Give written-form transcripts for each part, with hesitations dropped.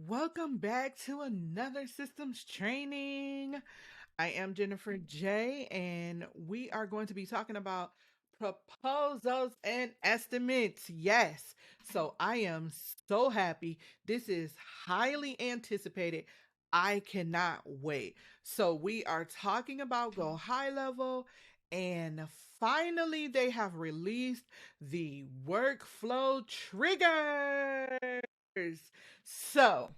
Welcome back to another systems training. I am Jennifer J, and we are going to be talking about proposals and estimates. Yes. So I am so happy. This is highly anticipated. I cannot wait. So we are talking about Go High Level, and finally they have released the workflow triggers. So,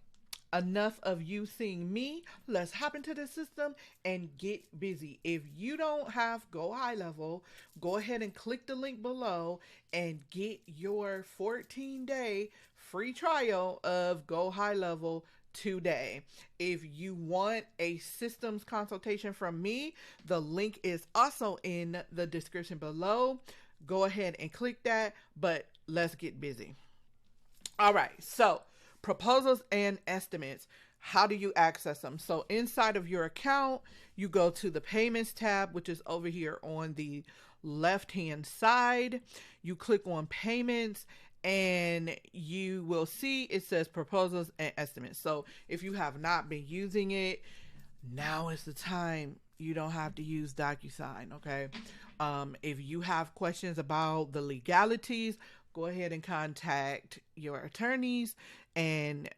enough of you seeing me. Let's hop into the system and get busy. If you don't have Go High Level, go ahead and click the link below and get your 14-day free trial of Go High Level today. If you want a systems consultation from me, the link is also in the description below. Go ahead and click that, but let's get busy. All right, so proposals and estimates. How do you access them? So inside of your account, you go to the payments tab, which is over here on the left hand side. You click on payments and you will see it says proposals and estimates. So if you have not been using it, now is the time. You don't have to use DocuSign, okay? If you have questions about the legalities, go ahead and contact your attorneys and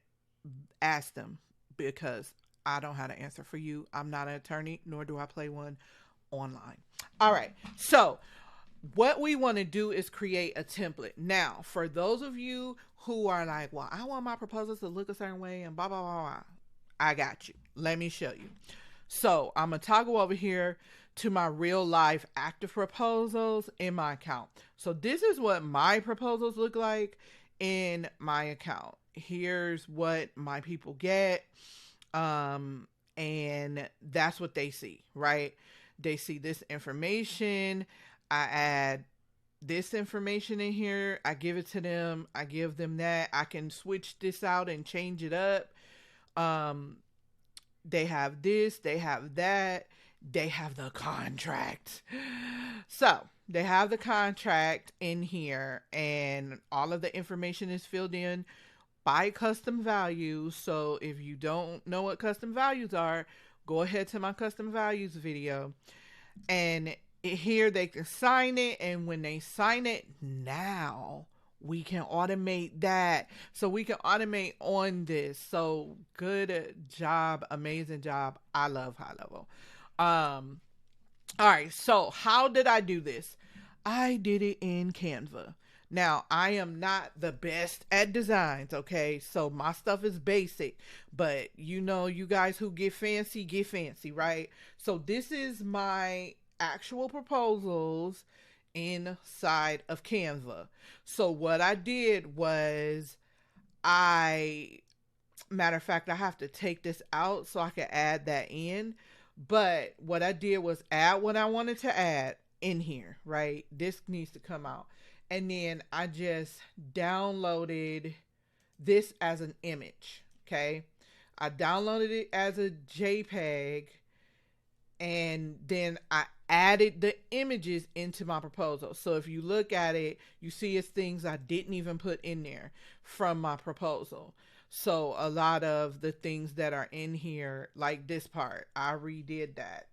ask them because I don't have an answer for you. I'm not an attorney, nor do I play one online. All right. So, what we want to do is create a template. Now, for those of you who are like, well, I want my proposals to look a certain way and blah, blah, blah, blah, I got you. Let me show you. So, I'm going to toggle over here to my real life active proposals in my account. So, this is what my proposals look like in my account. Here's what my people get. And that's what they see, right? They see this information. I add this information in here. I give it to them. I give them that. I can switch this out and change it up. Um, they have this, they have that, they have the contract. So they have the contract in here, and all of the information is filled in by custom values. So if you don't know what custom values are, go ahead to my custom values video, and here they can sign it. And when they sign it, now we can automate that. So we can automate on this. So good job, amazing job. I love High Level. All right, so how did I do this? I did it in Canva. Now, I am not the best at designs, okay? So my stuff is basic, but you guys who get fancy, right? So this is my actual proposals inside of Canva. So what I did was I matter of fact, I have to take this out so I can add that in. But what I did was add what I wanted to add in here, right? This needs to come out. And then I just downloaded this as an image, okay? I downloaded it as a JPEG, and then I added the images into my proposal. So if you look at it, you see it's things I didn't even put in there from my proposal. So a lot of the things that are in here, like this part, I redid that.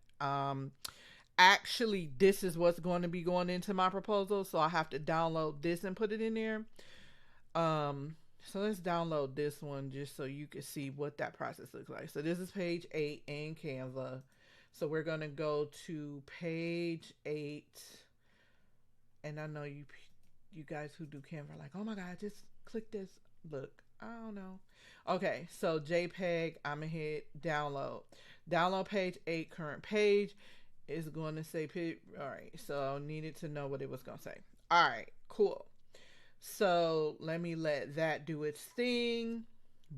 Actually, this is what's going to be going into my proposal, so I have to download this and put it in there. So let's download this one just so you can see what that process looks like. So this is page 8 in Canva. So we're going to go to page 8. And I know you guys who do Canva are like, oh my God, just click this. Look, I don't know. Okay, so JPEG, I'm going to hit download. Download page 8, current page is going to say, all right, so I needed to know what it was going to say. All right, cool. So let me let that do its thing.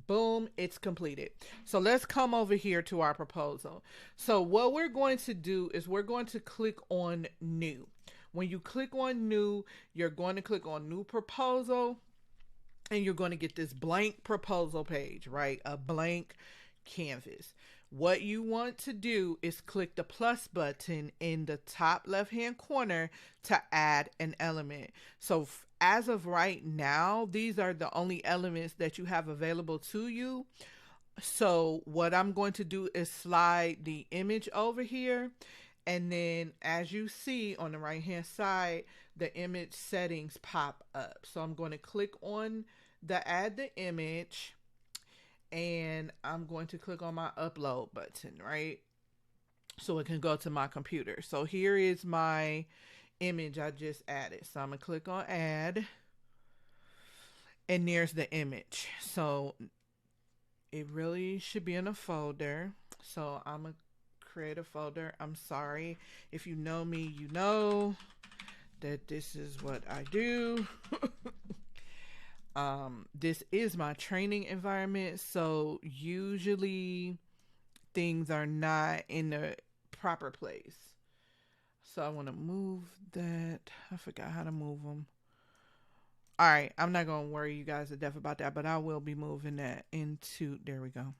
Boom, it's completed. So let's come over here to our proposal. So what we're going to do is we're going to click on new. When you click on new, you're going to click on new proposal, and you're going to get this blank proposal page, right? A blank canvas. What you want to do is click the plus button in the top left hand corner to add an element. So as of right now, these are the only elements that you have available to you. So what I'm going to do is slide the image over here, and then as you see on the right hand side, the image settings pop up. So I'm going to click on the add the image, and I'm going to click on my upload button, right? So it can go to my computer. So here is my image I just added. So I'm going to click on add, and there's the image. So it really should be in a folder. So I'm going to create a folder. I'm sorry. If you know me, you know that this is what I do. This is my training environment, so usually things are not in the proper place. So I want to move that. I forgot how to move them. All right, I'm not going to worry you guys to death about that, but I will be moving that into, there we go.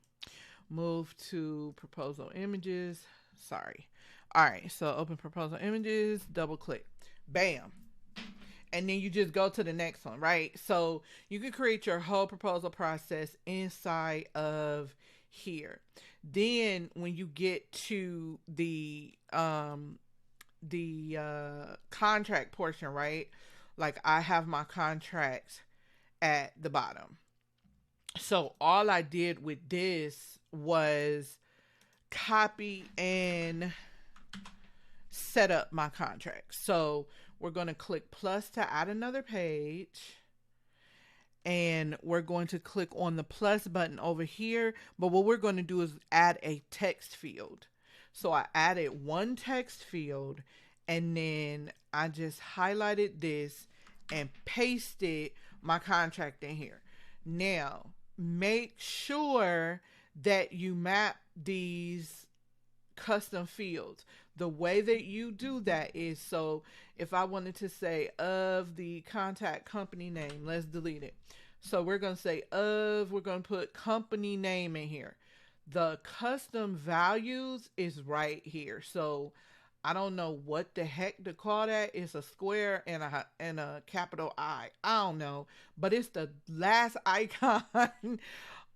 Move to proposal images. Sorry. All right, so open proposal images, double click. Bam. And then you just go to the next one, right? So you can create your whole proposal process inside of here. Then when you get to the contract portion, right? Like I have my contracts at the bottom. So all I did with this was copy and set up my contract. So we're going to click plus to add another page, and we're going to click on the plus button over here. But what we're going to do is add a text field. So I added one text field, and then I just highlighted this and pasted my contract in here. Now, make sure that you map these custom fields. The way that you do that is, so if I wanted to say of the contact company name, let's delete it. So we're going to say we're going to put company name in here. The custom values is right here. So I don't know what the heck to call that. It's a square and a capital I. I don't know, but it's the last icon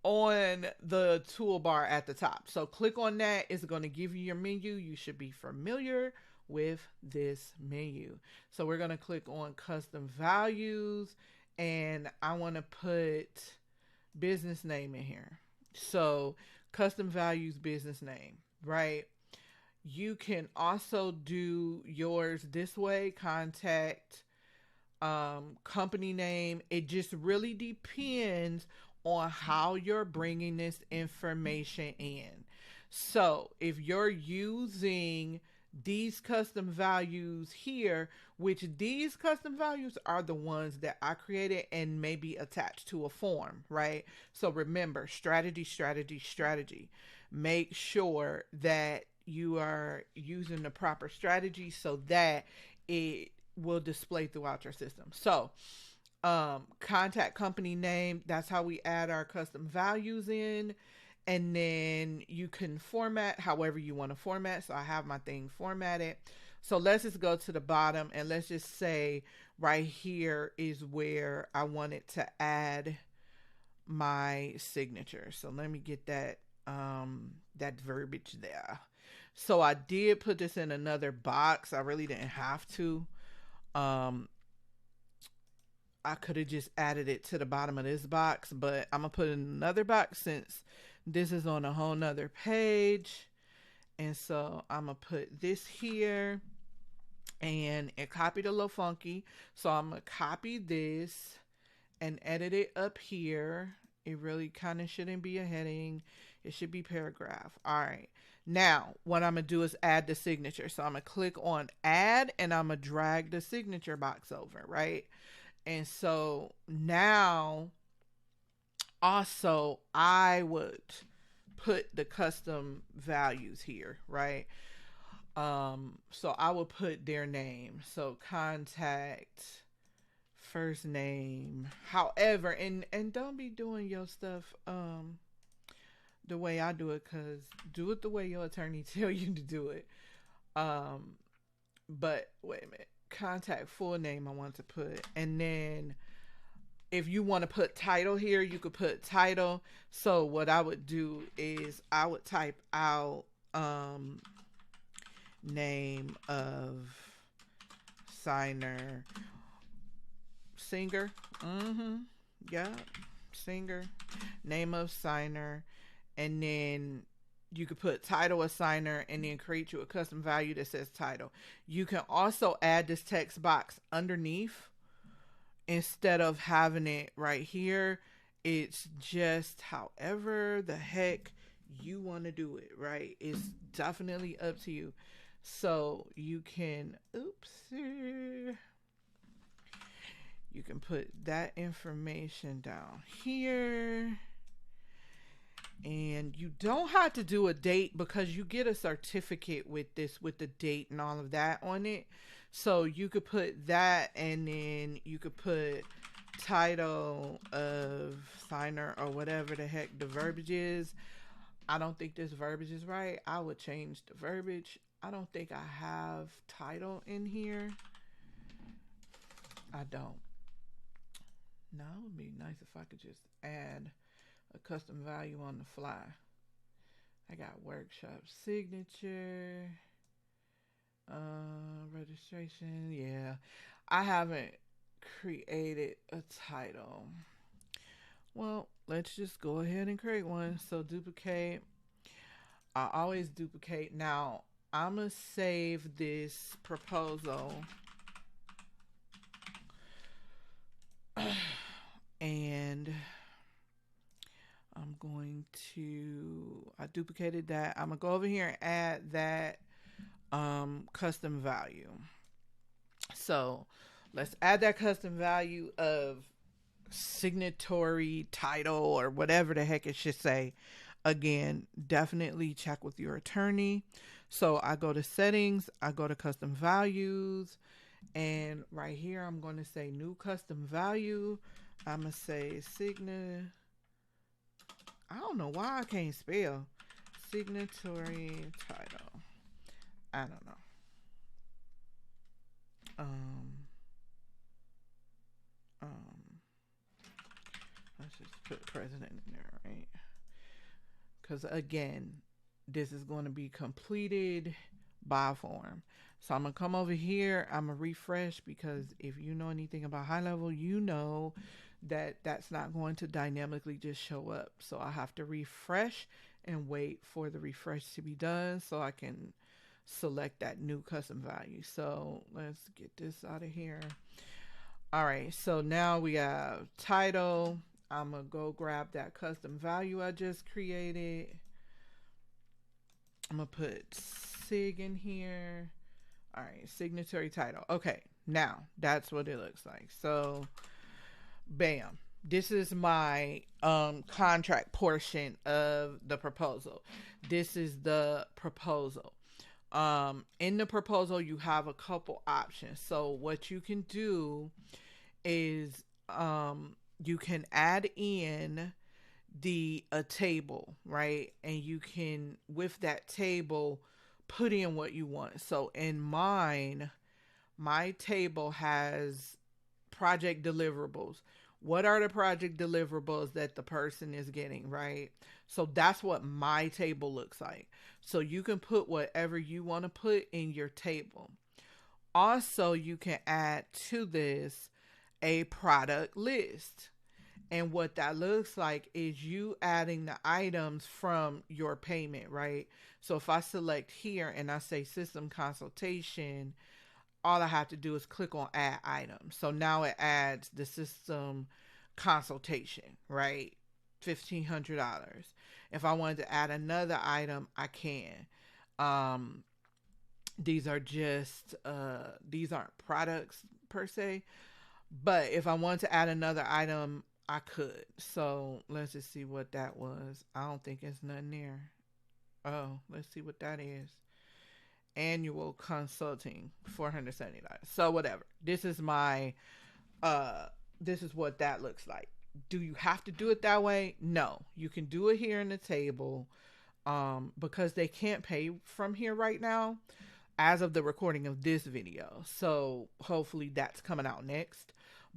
on the toolbar at the top. So click on that. It's going to give you your menu. You should be familiar with this menu. So we're going to click on custom values, and I want to put business name in here. So custom values, business name, right? You can also do yours this way, contact, company name. It just really depends on how you're bringing this information in. So if you're using these custom values here, which these custom values are the ones that I created and maybe attached to a form, right? So remember, strategy, strategy, strategy. Make sure that you are using the proper strategy so that it will display throughout your system. So contact company name, that's how we add our custom values in. And then you can format however you want to format. So I have my thing formatted. So let's just go to the bottom, and let's just say right here is where I wanted to add my signature. So let me get that that verbiage there. So I did put this in another box. I really didn't have to. I could have just added it to the bottom of this box, but I'm gonna put it in another box since this is on a whole nother page. And so I'm gonna put this here, and it copied a little funky. So I'm gonna copy this and edit it up here. It really kind of shouldn't be a heading. It should be paragraph. All right. Now, what I'm going to do is add the signature. So I'm going to click on add, and I'm going to drag the signature box over, right? And so now also I would put the custom values here, right? So I will put their name. So contact, first name. However, and don't be doing your stuff the way I do it, because do it the way your attorney tell you to do it. Um, but wait a minute. Contact full name I want to put. And then if you want to put title here, you could put title. So what I would do is I would type out name of signer, singer. Yeah, singer, name of signer, and then you could put title of signer and then create you a custom value that says title. You can also add this text box underneath instead of having it right here. It's just however the heck you want to do it, right? It's definitely up to you. So you can, oops, you can put that information down here. And you don't have to do a date because you get a certificate with this, with the date and all of that on it. So you could put that, and then you could put title of signer or whatever the heck the verbiage is. I don't think this verbiage is right. I would change the verbiage. I don't think I have title in here. I don't. No, it would be nice if I could just add a custom value on the fly. I got workshop signature, registration. Yeah, I haven't created a title. Well, let's just go ahead and create one. So duplicate. I always duplicate. Now I'm gonna save this proposal and I'm going to, I duplicated that. I'm gonna go over here and add that custom value. So let's add that custom value of signatory title or whatever the heck it should say. Again, definitely check with your attorney. So I go to settings, I go to custom values, and right here I'm going to say new custom value. I'm gonna say I don't know why I can't spell signatory title. I don't know. Let's just put president in there, right? Because again, this is going to be completed by form. So I'm going to come over here. I'm going to refresh, because if you know anything about high level, you know that that's not going to dynamically just show up. So I have to refresh and wait for the refresh to be done so I can select that new custom value. So let's get this out of here. All right, so now we have title. I'm gonna go grab that custom value I just created. I'm gonna put sig in here. All right, signatory title. Okay, now that's what it looks like. So bam, this is my contract portion of the proposal. This is the proposal. In the proposal you have a couple options. So what you can do is you can add in a table, right? And you can, with that table, put in what you want. So in mine, my table has project deliverables. What are the project deliverables that the person is getting, right? So that's what my table looks like. So you can put whatever you want to put in your table. Also, you can add to this a product list. And what that looks like is you adding the items from your payment, right? So if I select here and I say system consultation, all I have to do is click on add item. So now it adds the system consultation, right? $1,500. If I wanted to add another item, I can. These are just, these aren't products per se, but if I wanted to add another item, I could. So let's just see what that was. I don't think it's nothing there. Oh, let's see what that is. Annual consulting, $470. So whatever. This is my this is what that looks like. Do you have to do it that way? No, you can do it here in the table, because they can't pay from here right now as of the recording of this video. So hopefully that's coming out next.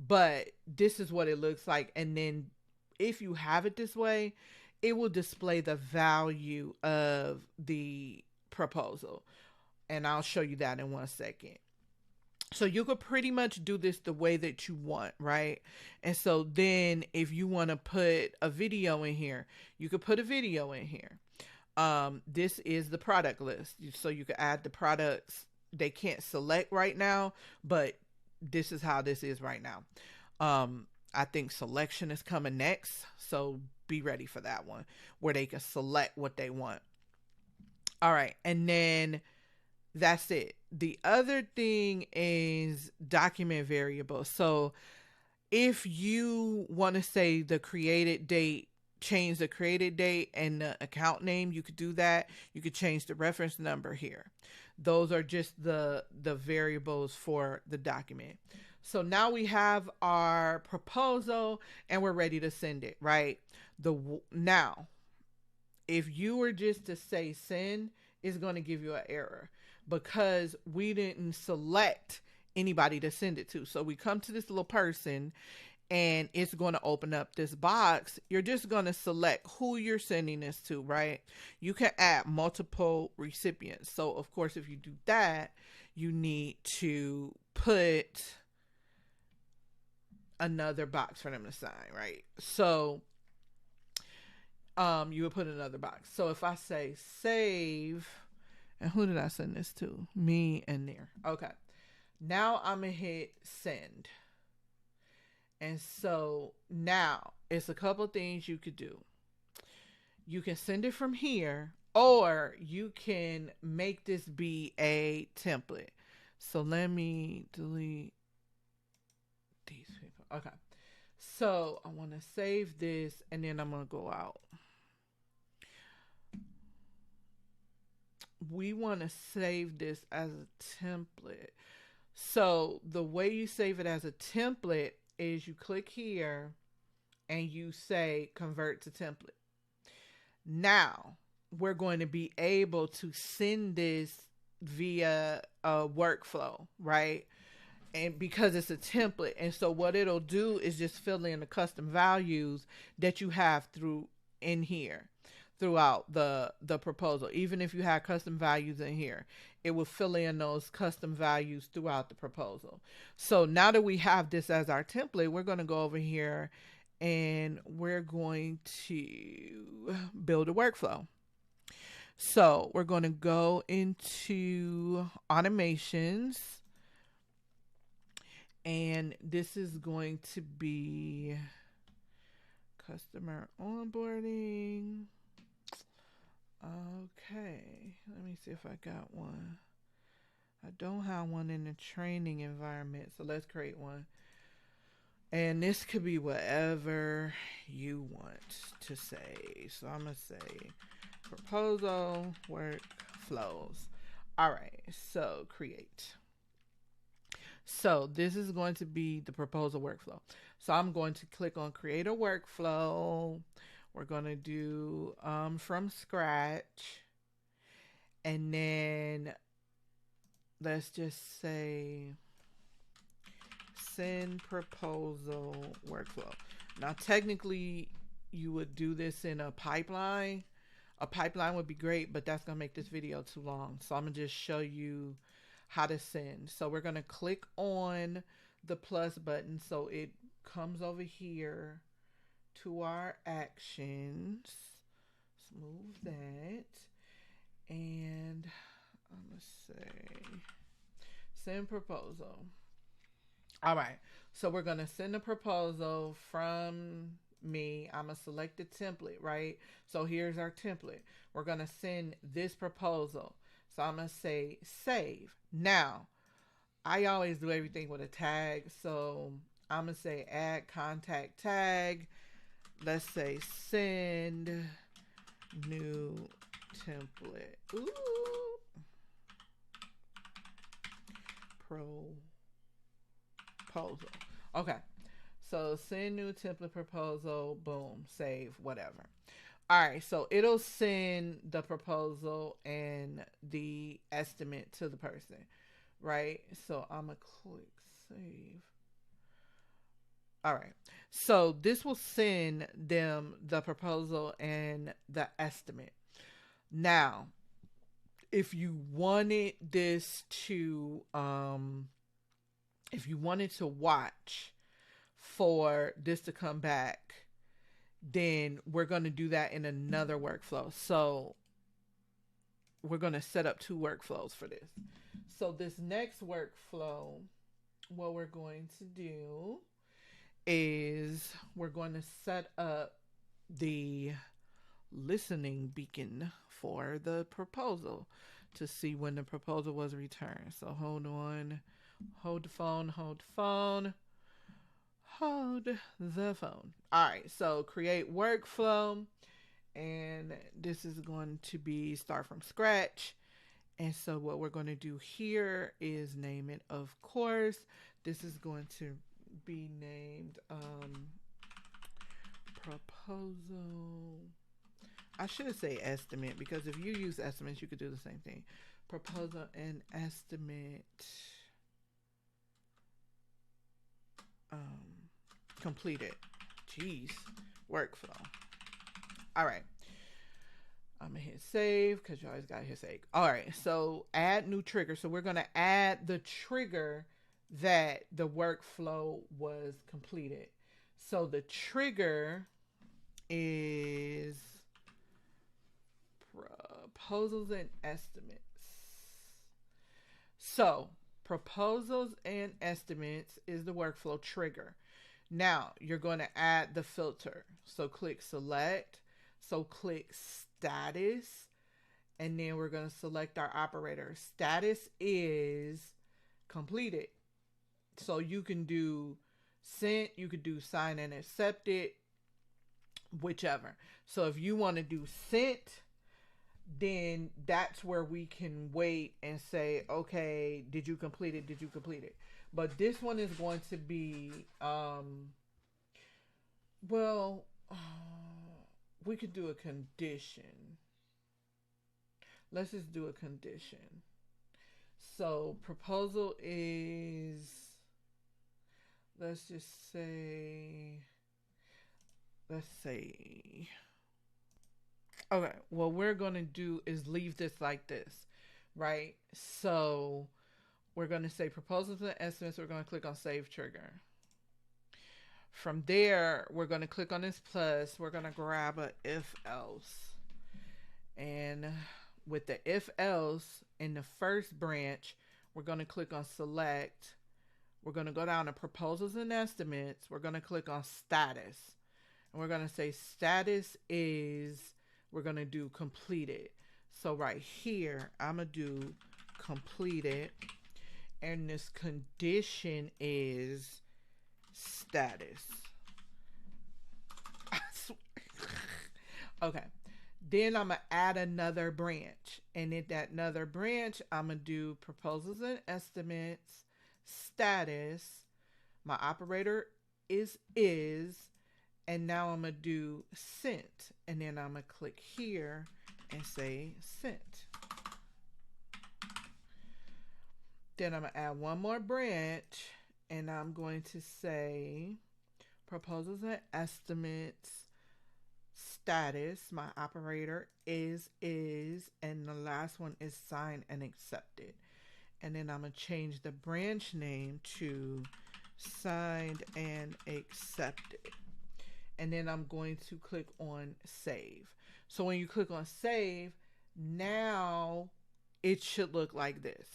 But this is what it looks like. And then if you have it this way, it will display the value of the proposal. And I'll show you that in 1 second. So you could pretty much do this the way that you want, right? And so then if you want to put a video in here, you could put a video in here. This is the product list. So you can add the products. They can't select right now, but this is how this is right now. I think selection is coming next. So be ready for that one where they can select what they want. All right. And then that's it. The other thing is document variables. So if you want to say the created date, change the created date and the account name, you could do that. You could change the reference number here. Those are just the variables for the document. So now we have our proposal and we're ready to send it, right? Now, if you were just to say send, it's going to give you an error because we didn't select anybody to send it to. So we come to this little person and it's going to open up this box. You're just going to select who you're sending this to, right? You can add multiple recipients. So of course, if you do that, you need to put another box for them to sign, right? So you would put another box. So if I say save, and who did I send this to? Me and there. Okay. Now I'm going to hit send. And so now it's a couple things you could do. You can send it from here, or you can make this be a template. So let me delete these people. Okay. So I want to save this and then I'm going to go out. We want to save this as a template. So the way you save it as a template is you click here and you say convert to template. Now we're going to be able to send this via a workflow, right? And because it's a template. And so what it'll do is just fill in the custom values that you have through in here throughout the proposal. Even if you have custom values in here, it will fill in those custom values throughout the proposal. So now that we have this as our template, we're going to go over here and we're going to build a workflow. So we're going to go into automations, and this is going to be customer onboarding. Okay, let me see if I got one. I don't have one in the training environment, so let's create one. And this could be whatever you want to say. So I'm going to say proposal workflows. All right, so create. So this is going to be the proposal workflow. So I'm going to click on create a workflow. We're going to do from scratch. And then let's just say send proposal workflow. Now, technically, you would do this in a pipeline. A pipeline would be great, but that's going to make this video too long. So I'm going to just show you how to send. So we're going to click on the plus button so it comes over here to our actions. Smooth that. And I'm going to say send proposal. All right. So we're going to send a proposal from me. I'm going to select the template, right? So here's our template. We're going to send this proposal. So I'm going to say save. Now, I always do everything with a tag. So I'm going to say add contact tag. Let's say send new template. Ooh. Proposal. Okay. So send new template proposal, boom, save, whatever. All right, so it'll send the proposal and the estimate to the person, right? So I'm gonna click save. All right, so this will send them the proposal and the estimate. Now, if you wanted this to, if you wanted to watch for this to come back, then we're going to do that in another workflow. So we're going to set up two workflows for this. So this next workflow, what we're going to do is we're going to set up the listening beacon for the proposal to see when the proposal was returned. So hold on, hold the phone, hold the phone, hold the phone. All right, so create workflow, and this is going to be start from scratch. And so what we're going to do here is name it, of course. This is going to be named proposal. I should say estimate, because if you use estimates, you could do the same thing. Proposal and estimate completed. Jeez, workflow. All right. I'm gonna hit save because you always gotta hit save. All right, so add new trigger. So we're gonna add the trigger that the workflow was completed. So the trigger is proposals and estimates. So proposals and estimates is the workflow trigger. Now you're going to add the filter. So click select. So click status. And then we're going to select our operator. Status is completed. So you can do sent, you could do sign and accepted, whichever. So if you want to do sent, then that's where we can wait and say, okay, did you complete it? Did you complete it? But this one is going to be, we could do a condition. Let's just do a condition. So proposal is, let's say, okay, what we're going to do is leave this like this, right? So we're going to say proposals and estimates. We're going to click on save trigger. From there, we're going to click on this plus. We're going to grab a if else. And with the if else in the first branch, we're going to click on select. We're going to go down to proposals and estimates. We're going to click on status. And we're going to say status is, we're going to do completed. So right here, I'm going to do completed. And this condition is status. I swear. Okay. Then I'm going to add another branch. And in that another branch, I'm going to do proposals and estimates, status. My operator is. And now I'm going to do sent. And then I'm going to click here and say sent. Then I'm going to add one more branch. And I'm going to say proposals and estimates, status. My operator is. And the last one is signed and accepted. And then I'm going to change the branch name to signed and accepted. And then I'm going to click on save. So when you click on save, now it should look like this.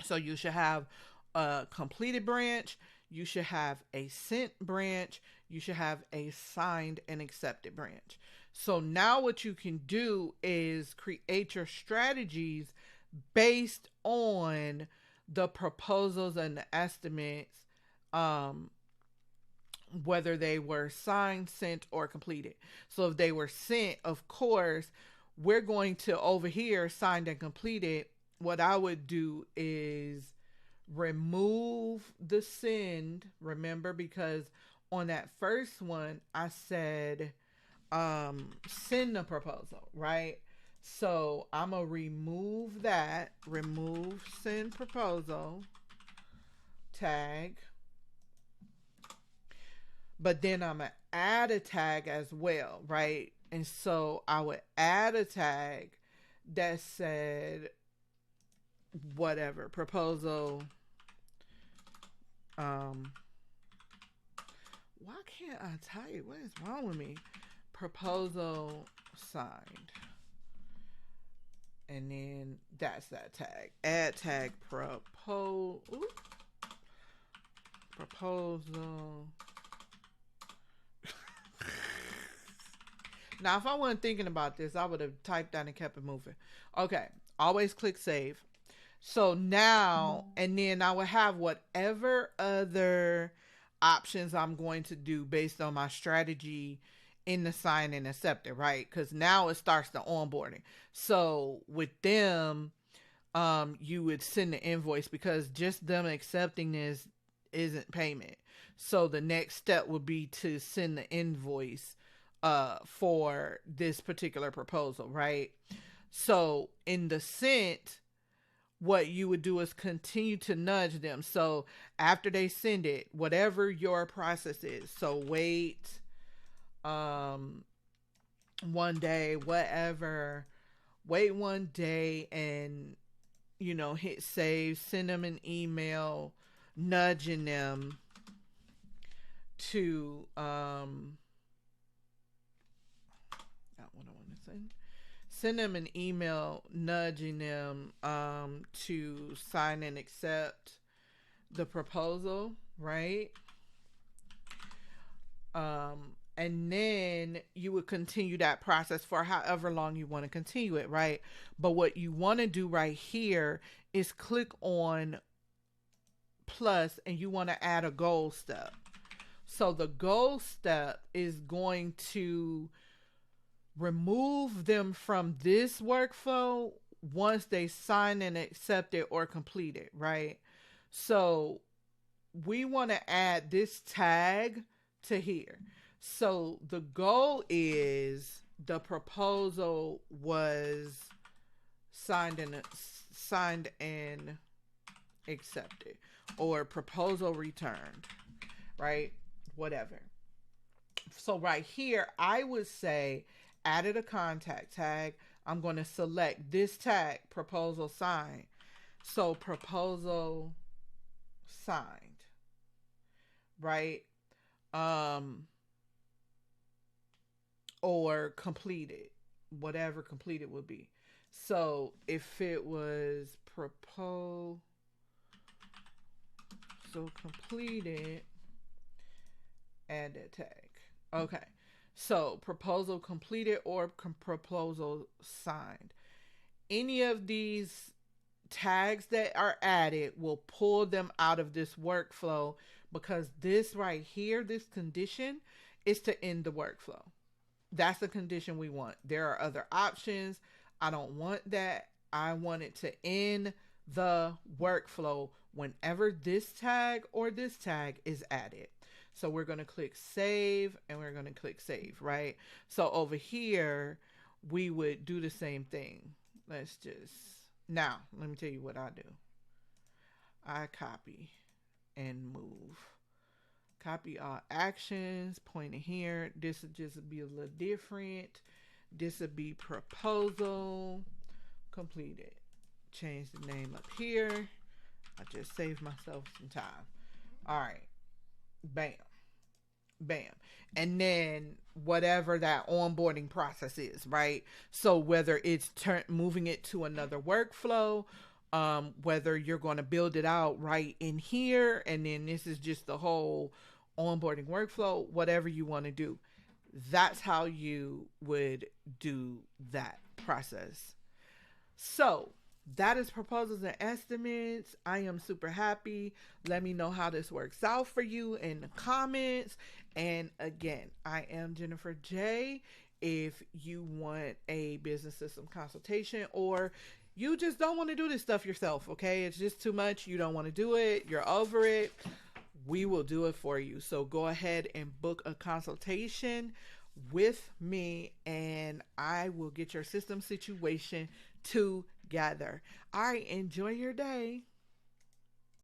So you should have a completed branch. You should have a sent branch. You should have a signed and accepted branch. So now what you can do is create your strategies based on the proposals and the estimates, whether they were signed, sent, or completed. So if they were sent, of course, we're going to over here signed and completed. What I would do is remove the send, remember, because on that first one I said send the proposal, right? So I'm gonna remove that, remove send proposal tag, but then I'm gonna add a tag as well, right? And so I would add a tag that said whatever proposal. um why can't I type? What is wrong with me? Proposal signed. And then that's that tag. Add tag proposal. Now, if I wasn't thinking about this, I would have typed that and kept it moving. Okay. Always click save. So now, and then I would have whatever other options I'm going to do based on my strategy in the sign and accept it, right? Because now it starts the onboarding. So with them, you would send the invoice because just them accepting this isn't payment. So the next step would be to send the invoice for this particular proposal, right? So in the sent, what you would do is continue to nudge them. So after they send it, whatever your process is, so wait 1 day, whatever, wait 1 day and hit save, send them an email nudging them to not what I want to send them an email nudging them to sign and accept the proposal, right? And then you would continue that process for however long you want to continue it, right? But what you want to do right here is click on plus and you want to add a goal step. So the goal step is going to remove them from this workflow once they sign and accept it or complete it, right? So we want to add this tag to here. So the goal is the proposal was signed and accepted, or proposal returned, right? Whatever. So right here, I would say added a contact tag. I'm going to select this tag, proposal signed. So proposal signed, right? Or completed, whatever completed would be. So if it was proposal completed, add that tag. Okay. So proposal completed or proposal signed. Any of these tags that are added will pull them out of this workflow, because this right here, this condition, is to end the workflow. That's the condition we want. There are other options. I don't want that. I want it to end the workflow whenever this tag or this tag is added. So we're going to click save and we're going to click save, right? So over here, we would do the same thing. Let's just, now, let me tell you what I do. I copy and move. Copy all actions, pointing here. This would just be a little different. This would be proposal completed. Change the name up here. I just saved myself some time. All right. Bam. Bam. And then whatever that onboarding process is, right? So whether it's moving it to another workflow, whether you're going to build it out right in here, and then this is just the whole onboarding workflow, whatever you want to do. That's how you would do that process. So that is proposals and estimates. I am super happy. Let me know how this works out for you in the comments. And again, I am Jennifer J. If you want a business system consultation, or you just don't want to do this stuff yourself, okay? It's just too much. You don't want to do it. You're over it. We will do it for you. So go ahead and book a consultation with me, and I will get your system situation together. All right, enjoy your day.